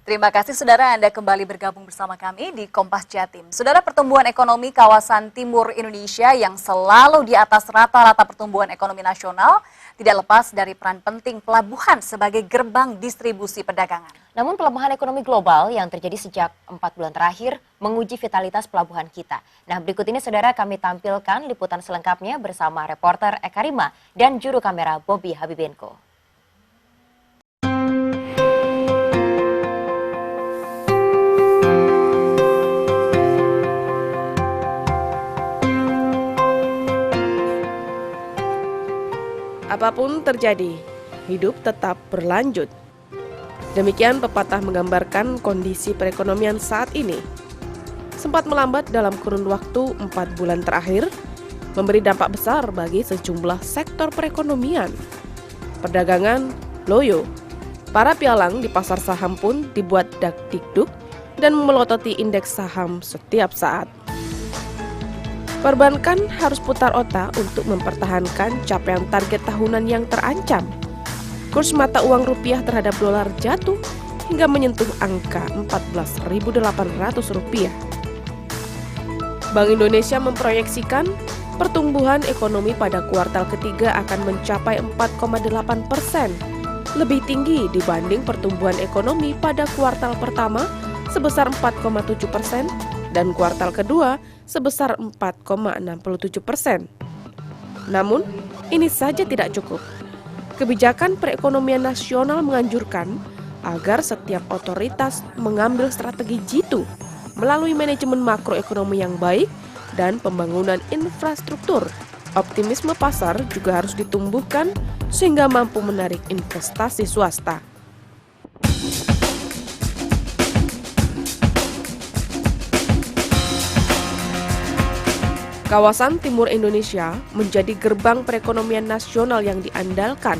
Terima kasih saudara Anda kembali bergabung bersama kami di Kompas Jatim. Saudara, pertumbuhan ekonomi kawasan timur Indonesia yang selalu di atas rata-rata pertumbuhan ekonomi nasional tidak lepas dari peran penting pelabuhan sebagai gerbang distribusi perdagangan. Namun pelemahan ekonomi global yang terjadi sejak 4 bulan terakhir menguji vitalitas pelabuhan kita. Nah, berikut ini saudara kami tampilkan liputan selengkapnya bersama reporter Eka Rima dan juru kamera Bobby Habibenko. Apapun terjadi, hidup tetap berlanjut. Demikian pepatah menggambarkan kondisi perekonomian saat ini. Sempat melambat dalam kurun waktu 4 bulan terakhir, memberi dampak besar bagi sejumlah sektor perekonomian. Perdagangan, loyo, para pialang di pasar saham pun dibuat dak-dikduk dan melototi indeks saham setiap saat. Perbankan harus putar otak untuk mempertahankan capaian target tahunan yang terancam. Kurs mata uang rupiah terhadap dolar jatuh hingga menyentuh angka Rp14.800. Bank Indonesia memproyeksikan pertumbuhan ekonomi pada kuartal ketiga akan mencapai 4,8%, lebih tinggi dibanding pertumbuhan ekonomi pada kuartal pertama sebesar 4,7% dan kuartal kedua sebesar 4,67%. Namun, ini saja tidak cukup. Kebijakan perekonomian nasional menganjurkan agar setiap otoritas mengambil strategi jitu melalui manajemen makroekonomi yang baik dan pembangunan infrastruktur. Optimisme pasar juga harus ditumbuhkan sehingga mampu menarik investasi swasta. Kawasan timur Indonesia menjadi gerbang perekonomian nasional yang diandalkan.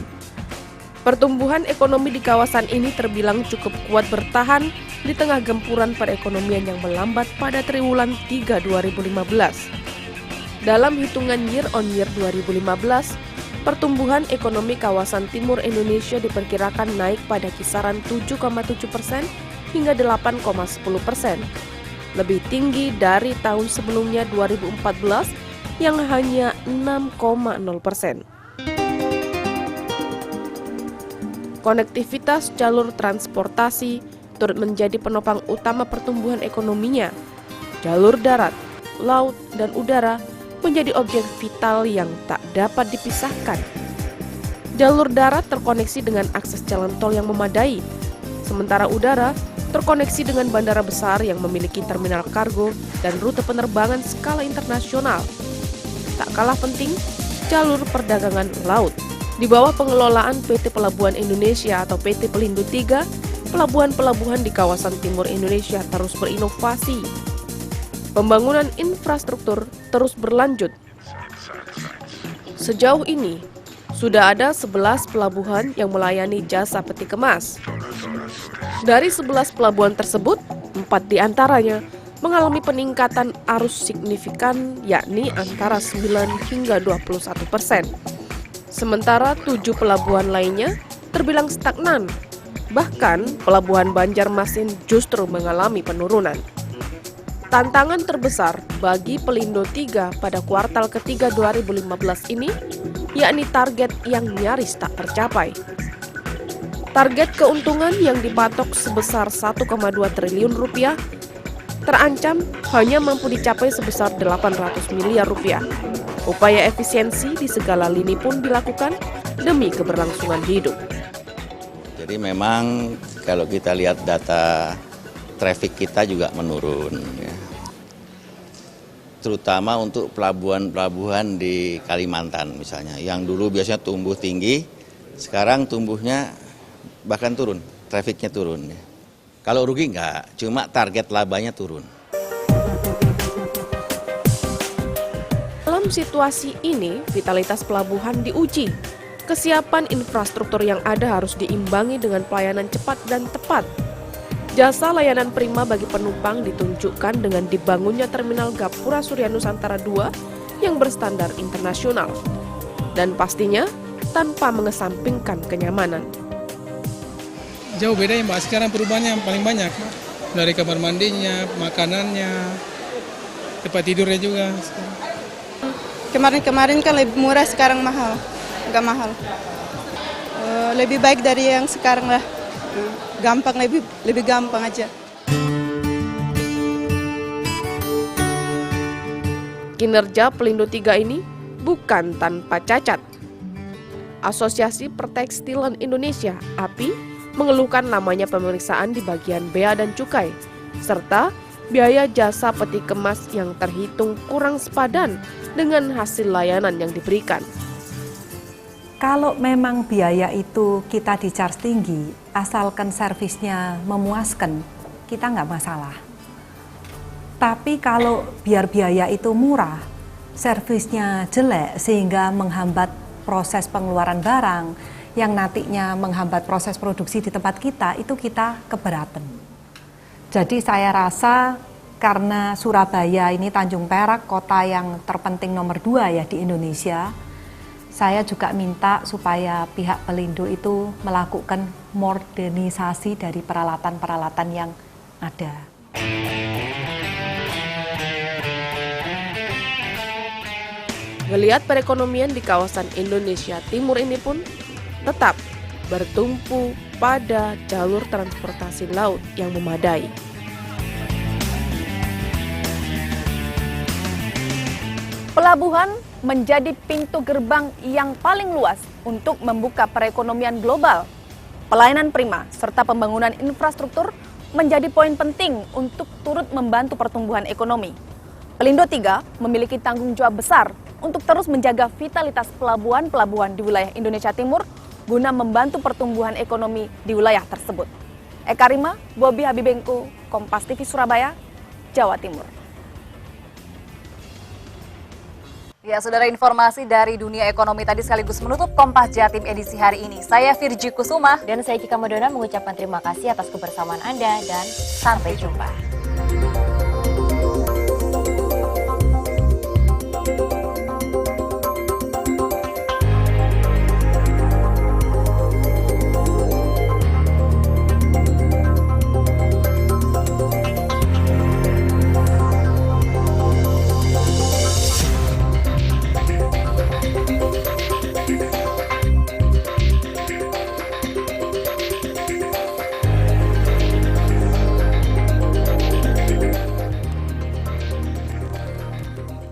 Pertumbuhan ekonomi di kawasan ini terbilang cukup kuat bertahan di tengah gempuran perekonomian yang melambat pada triwulan 3 2015. Dalam hitungan year on year 2015, pertumbuhan ekonomi kawasan timur Indonesia diperkirakan naik pada kisaran 7,7% hingga 8,10%. Lebih tinggi dari tahun sebelumnya 2014 yang hanya 6,0%. Konektivitas jalur transportasi turut menjadi penopang utama pertumbuhan ekonominya. Jalur darat, laut, dan udara menjadi objek vital yang tak dapat dipisahkan. Jalur darat terkoneksi dengan akses jalan tol yang memadai, sementara udara terkoneksi dengan bandara besar yang memiliki terminal kargo dan rute penerbangan skala internasional. Tak kalah penting, jalur perdagangan laut. Di bawah pengelolaan PT Pelabuhan Indonesia atau PT Pelindo III, pelabuhan-pelabuhan di kawasan timur Indonesia terus berinovasi. Pembangunan infrastruktur terus berlanjut. Sejauh ini, sudah ada 11 pelabuhan yang melayani jasa peti kemas. Dari 11 pelabuhan tersebut, 4 diantaranya mengalami peningkatan arus signifikan yakni antara 9 hingga 21%. Sementara 7 pelabuhan lainnya terbilang stagnan. Bahkan pelabuhan Banjarmasin justru mengalami penurunan. Tantangan terbesar bagi Pelindo III pada kuartal ketiga 2015 ini yakni target yang nyaris tak tercapai. Target keuntungan yang dipatok sebesar 1,2 triliun rupiah terancam hanya mampu dicapai sebesar 800 miliar rupiah. Upaya efisiensi di segala lini pun dilakukan demi keberlangsungan hidup. Jadi memang kalau kita lihat data traffic kita juga menurun, ya. Terutama untuk pelabuhan-pelabuhan di Kalimantan misalnya, yang dulu biasanya tumbuh tinggi, sekarang tumbuhnya bahkan turun, trafiknya turun. Kalau rugi enggak, cuma target labanya turun. Dalam situasi ini, vitalitas pelabuhan diuji. Kesiapan infrastruktur yang ada harus diimbangi dengan pelayanan cepat dan tepat. Jasa layanan prima bagi penumpang ditunjukkan dengan dibangunnya Terminal Gapura Surya Nusantara II yang berstandar internasional. Dan pastinya tanpa mengesampingkan kenyamanan. Jauh beda ya Mbak, sekarang perubahannya yang paling banyak. Dari kamar mandinya, makanannya, tempat tidurnya juga. Kemarin-kemarin kan lebih murah, sekarang mahal. Nggak mahal. Lebih baik dari yang sekarang lah. Gampang, lebih gampang aja. Kinerja Pelindo 3 ini bukan tanpa cacat. Asosiasi Pertekstilan Indonesia (API) mengeluhkan lamanya pemeriksaan di bagian bea dan cukai, serta biaya jasa peti kemas yang terhitung kurang sepadan dengan hasil layanan yang diberikan. Kalau memang biaya itu kita di-charge tinggi, asalkan servisnya memuaskan, kita nggak masalah. Tapi kalau biar biaya itu murah, servisnya jelek sehingga menghambat proses pengeluaran barang, yang nantinya menghambat proses produksi di tempat kita, itu kita keberatan. Jadi saya rasa karena Surabaya ini Tanjung Perak, kota yang terpenting nomor 2 ya di Indonesia, saya juga minta supaya pihak Pelindo itu melakukan modernisasi dari peralatan-peralatan yang ada. Geliat perekonomian di kawasan Indonesia Timur ini pun tetap bertumpu pada jalur transportasi laut yang memadai. Pelabuhan menjadi pintu gerbang yang paling luas untuk membuka perekonomian global. Pelayanan prima serta pembangunan infrastruktur menjadi poin penting untuk turut membantu pertumbuhan ekonomi. Pelindo 3 memiliki tanggung jawab besar untuk terus menjaga vitalitas pelabuhan-pelabuhan di wilayah Indonesia Timur guna membantu pertumbuhan ekonomi di wilayah tersebut. Eka Rima, Bobi Habibengku, Kompas TV Surabaya, Jawa Timur. Ya, saudara, informasi dari dunia ekonomi tadi sekaligus menutup Kompas Jatim edisi hari ini. Saya Virji Kusuma Dan saya Cika Madona mengucapkan terima kasih atas kebersamaan Anda dan sampai jumpa.